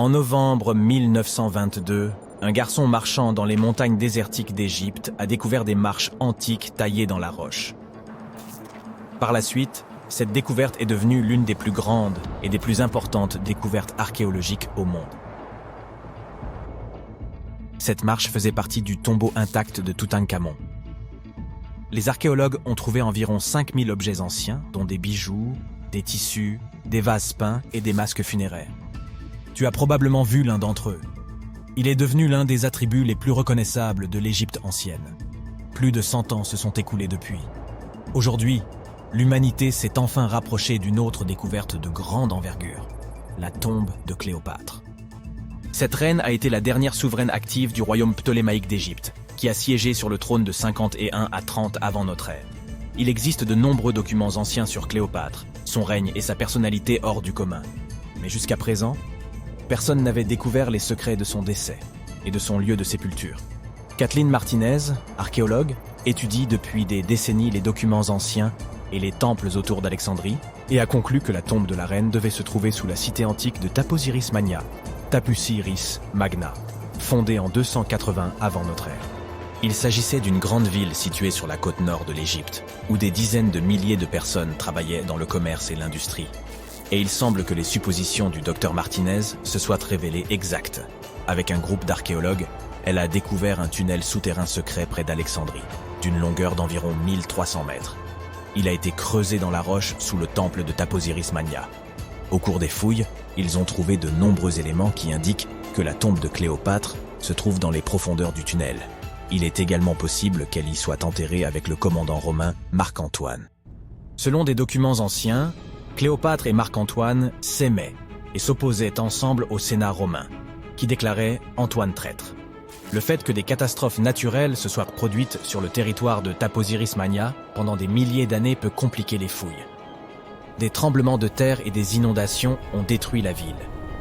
En novembre 1922, un garçon marchant dans les montagnes désertiques d'Égypte a découvert des marches antiques taillées dans la roche. Par la suite, cette découverte est devenue l'une des plus grandes et des plus importantes découvertes archéologiques au monde. Cette marche faisait partie du tombeau intact de Toutankhamon. Les archéologues ont trouvé environ 5000 objets anciens, dont des bijoux, des tissus, des vases peints et des masques funéraires. Tu as probablement vu l'un d'entre eux. Il est devenu l'un des attributs les plus reconnaissables de l'Égypte ancienne. Plus de 100 ans se sont écoulés depuis. Aujourd'hui, l'humanité s'est enfin rapprochée d'une autre découverte de grande envergure, la tombe de Cléopâtre. Cette reine a été la dernière souveraine active du royaume ptolémaïque d'Égypte, qui a siégé sur le trône de 51 à 30 avant notre ère. Il existe de nombreux documents anciens sur Cléopâtre, son règne et sa personnalité hors du commun. Mais jusqu'à présent, personne n'avait découvert les secrets de son décès et de son lieu de sépulture. Kathleen Martinez, archéologue, étudie depuis des décennies les documents anciens et les temples autour d'Alexandrie et a conclu que la tombe de la reine devait se trouver sous la cité antique de Taposiris Magna, Tapusiris Magna, fondée en 280 avant notre ère. Il s'agissait d'une grande ville située sur la côte nord de l'Égypte, où des dizaines de milliers de personnes travaillaient dans le commerce et l'industrie. Et il semble que les suppositions du docteur Martinez se soient révélées exactes. Avec un groupe d'archéologues, elle a découvert un tunnel souterrain secret près d'Alexandrie, d'une longueur d'environ 1300 mètres. Il a été creusé dans la roche sous le temple de Taposiris Magna. Au cours des fouilles, ils ont trouvé de nombreux éléments qui indiquent que la tombe de Cléopâtre se trouve dans les profondeurs du tunnel. Il est également possible qu'elle y soit enterrée avec le commandant romain Marc-Antoine. Selon des documents anciens, Cléopâtre et Marc-Antoine s'aimaient et s'opposaient ensemble au Sénat romain, qui déclarait Antoine traître. Le fait que des catastrophes naturelles se soient produites sur le territoire de Taposiris Magna pendant des milliers d'années peut compliquer les fouilles. Des tremblements de terre et des inondations ont détruit la ville,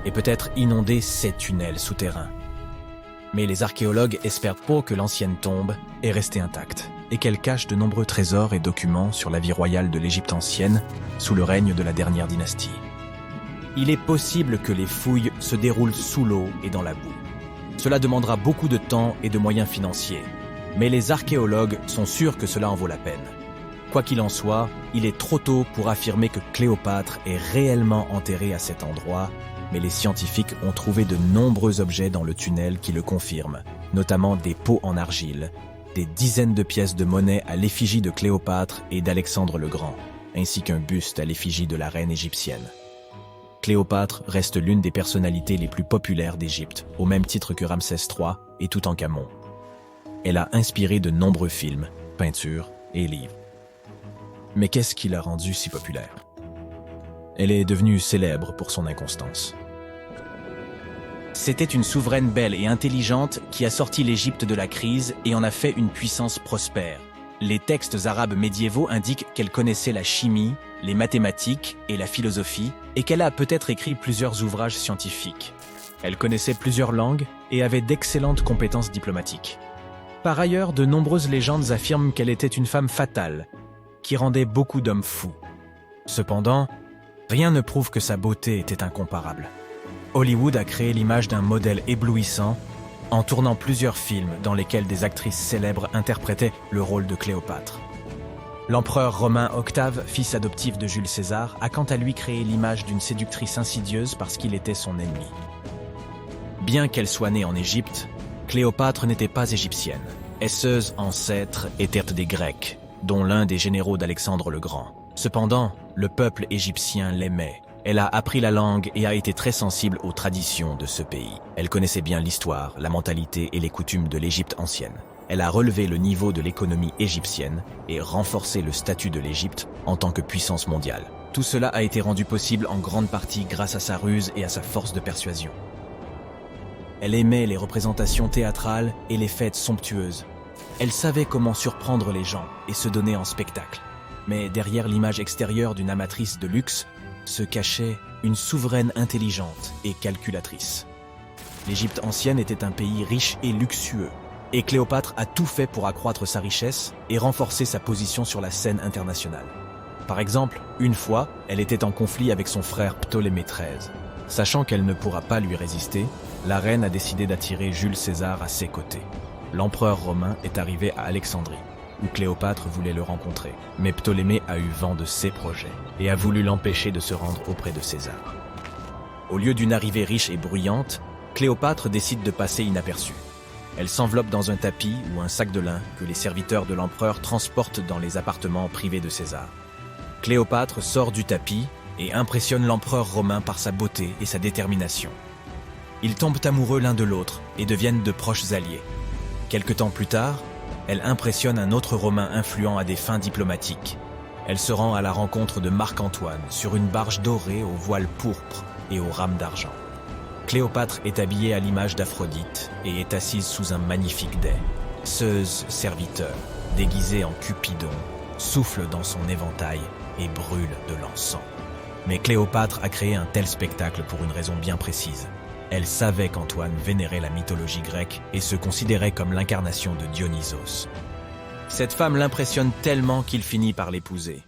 et peut-être inondé ces tunnels souterrains. Mais les archéologues espèrent peu que l'ancienne tombe est restée intacte et qu'elle cache de nombreux trésors et documents sur la vie royale de l'Égypte ancienne sous le règne de la dernière dynastie. Il est possible que les fouilles se déroulent sous l'eau et dans la boue. Cela demandera beaucoup de temps et de moyens financiers, mais les archéologues sont sûrs que cela en vaut la peine. Quoi qu'il en soit, il est trop tôt pour affirmer que Cléopâtre est réellement enterrée à cet endroit, mais les scientifiques ont trouvé de nombreux objets dans le tunnel qui le confirment, notamment des pots en argile, des dizaines de pièces de monnaie à l'effigie de Cléopâtre et d'Alexandre le Grand, ainsi qu'un buste à l'effigie de la reine égyptienne. Cléopâtre reste l'une des personnalités les plus populaires d'Égypte, au même titre que Ramsès III et Toutankhamon. Elle a inspiré de nombreux films, peintures et livres. Mais qu'est-ce qui l'a rendue si populaire? Elle est devenue célèbre pour son inconstance. C'était une souveraine belle et intelligente qui a sorti l'Égypte de la crise et en a fait une puissance prospère. Les textes arabes médiévaux indiquent qu'elle connaissait la chimie, les mathématiques et la philosophie, et qu'elle a peut-être écrit plusieurs ouvrages scientifiques. Elle connaissait plusieurs langues et avait d'excellentes compétences diplomatiques. Par ailleurs, de nombreuses légendes affirment qu'elle était une femme fatale, qui rendait beaucoup d'hommes fous. Cependant, rien ne prouve que sa beauté était incomparable. Hollywood a créé l'image d'un modèle éblouissant en tournant plusieurs films dans lesquels des actrices célèbres interprétaient le rôle de Cléopâtre. L'empereur romain Octave, fils adoptif de Jules César, a quant à lui créé l'image d'une séductrice insidieuse parce qu'il était son ennemi. Bien qu'elle soit née en Égypte, Cléopâtre n'était pas égyptienne. Ses ancêtres étaient des Grecs, dont l'un des généraux d'Alexandre le Grand. Cependant, le peuple égyptien l'aimait. Elle a appris la langue et a été très sensible aux traditions de ce pays. Elle connaissait bien l'histoire, la mentalité et les coutumes de l'Égypte ancienne. Elle a relevé le niveau de l'économie égyptienne et renforcé le statut de l'Égypte en tant que puissance mondiale. Tout cela a été rendu possible en grande partie grâce à sa ruse et à sa force de persuasion. Elle aimait les représentations théâtrales et les fêtes somptueuses. Elle savait comment surprendre les gens et se donner en spectacle. Mais derrière l'image extérieure d'une amatrice de luxe se cachait une souveraine intelligente et calculatrice. L'Égypte ancienne était un pays riche et luxueux, et Cléopâtre a tout fait pour accroître sa richesse et renforcer sa position sur la scène internationale. Par exemple, une fois, elle était en conflit avec son frère Ptolémée XIII. Sachant qu'elle ne pourra pas lui résister, la reine a décidé d'attirer Jules César à ses côtés. L'empereur romain est arrivé à Alexandrie, où Cléopâtre voulait le rencontrer. Mais Ptolémée a eu vent de ses projets et a voulu l'empêcher de se rendre auprès de César. Au lieu d'une arrivée riche et bruyante, Cléopâtre décide de passer inaperçue. Elle s'enveloppe dans un tapis ou un sac de lin que les serviteurs de l'empereur transportent dans les appartements privés de César. Cléopâtre sort du tapis et impressionne l'empereur romain par sa beauté et sa détermination. Ils tombent amoureux l'un de l'autre et deviennent de proches alliés. Quelque temps plus tard, elle impressionne un autre Romain influent à des fins diplomatiques. Elle se rend à la rencontre de Marc-Antoine sur une barge dorée aux voiles pourpres et aux rames d'argent. Cléopâtre est habillée à l'image d'Aphrodite et est assise sous un magnifique dais. Zeus, serviteur, déguisé en Cupidon, souffle dans son éventail et brûle de l'encens. Mais Cléopâtre a créé un tel spectacle pour une raison bien précise. Elle savait qu'Antoine vénérait la mythologie grecque et se considérait comme l'incarnation de Dionysos. Cette femme l'impressionne tellement qu'il finit par l'épouser.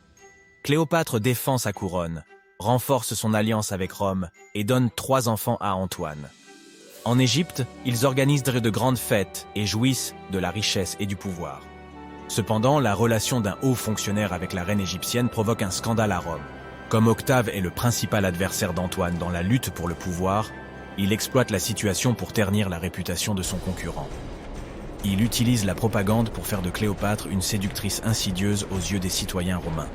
Cléopâtre défend sa couronne, renforce son alliance avec Rome et donne 3 enfants à Antoine. En Égypte, ils organisent de grandes fêtes et jouissent de la richesse et du pouvoir. Cependant, la relation d'un haut fonctionnaire avec la reine égyptienne provoque un scandale à Rome. Comme Octave est le principal adversaire d'Antoine dans la lutte pour le pouvoir, il exploite la situation pour ternir la réputation de son concurrent. Il utilise la propagande pour faire de Cléopâtre une séductrice insidieuse aux yeux des citoyens romains.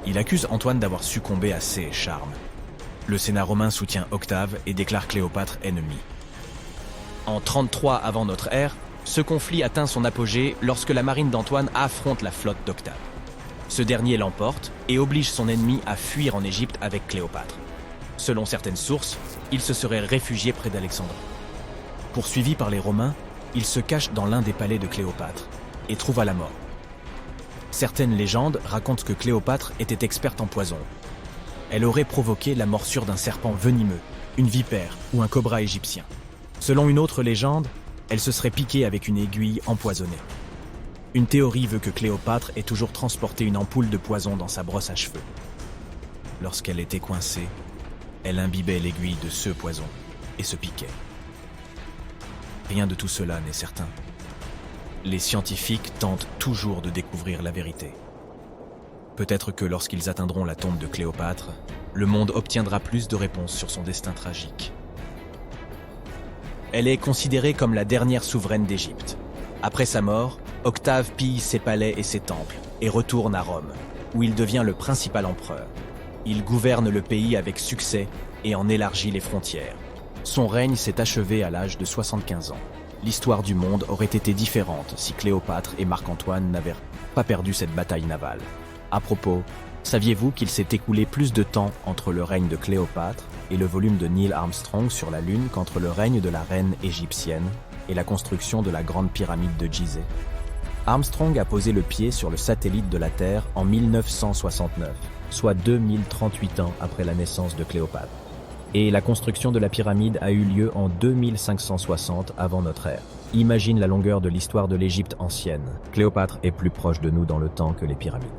Il accuse Antoine d'avoir succombé à ses charmes. Le Sénat romain soutient Octave et déclare Cléopâtre ennemie. En 33 avant notre ère, ce conflit atteint son apogée lorsque la marine d'Antoine affronte la flotte d'Octave. Ce dernier l'emporte et oblige son ennemi à fuir en Égypte avec Cléopâtre. Selon certaines sources, il se serait réfugié près d'Alexandrie. Poursuivi par les Romains, il se cache dans l'un des palais de Cléopâtre et trouva la mort. Certaines légendes racontent que Cléopâtre était experte en poison. Elle aurait provoqué la morsure d'un serpent venimeux, une vipère ou un cobra égyptien. Selon une autre légende, elle se serait piquée avec une aiguille empoisonnée. Une théorie veut que Cléopâtre ait toujours transporté une ampoule de poison dans sa brosse à cheveux. Lorsqu'elle était coincée, elle imbibait l'aiguille de ce poison et se piquait. Rien de tout cela n'est certain. Les scientifiques tentent toujours de découvrir la vérité. Peut-être que lorsqu'ils atteindront la tombe de Cléopâtre, le monde obtiendra plus de réponses sur son destin tragique. Elle est considérée comme la dernière souveraine d'Égypte. Après sa mort, Octave pille ses palais et ses temples et retourne à Rome, où il devient le principal empereur. Il gouverne le pays avec succès et en élargit les frontières. Son règne s'est achevé à l'âge de 75 ans. L'histoire du monde aurait été différente si Cléopâtre et Marc-Antoine n'avaient pas perdu cette bataille navale. À propos, saviez-vous qu'il s'est écoulé plus de temps entre le règne de Cléopâtre et le volume de Neil Armstrong sur la Lune qu'entre le règne de la reine égyptienne et la construction de la grande pyramide de Gizeh? Armstrong a posé le pied sur le satellite de la Terre en 1969, soit 2038 ans après la naissance de Cléopâtre. Et la construction de la pyramide a eu lieu en 2560 avant notre ère. Imagine la longueur de l'histoire de l'Égypte ancienne. Cléopâtre est plus proche de nous dans le temps que les pyramides.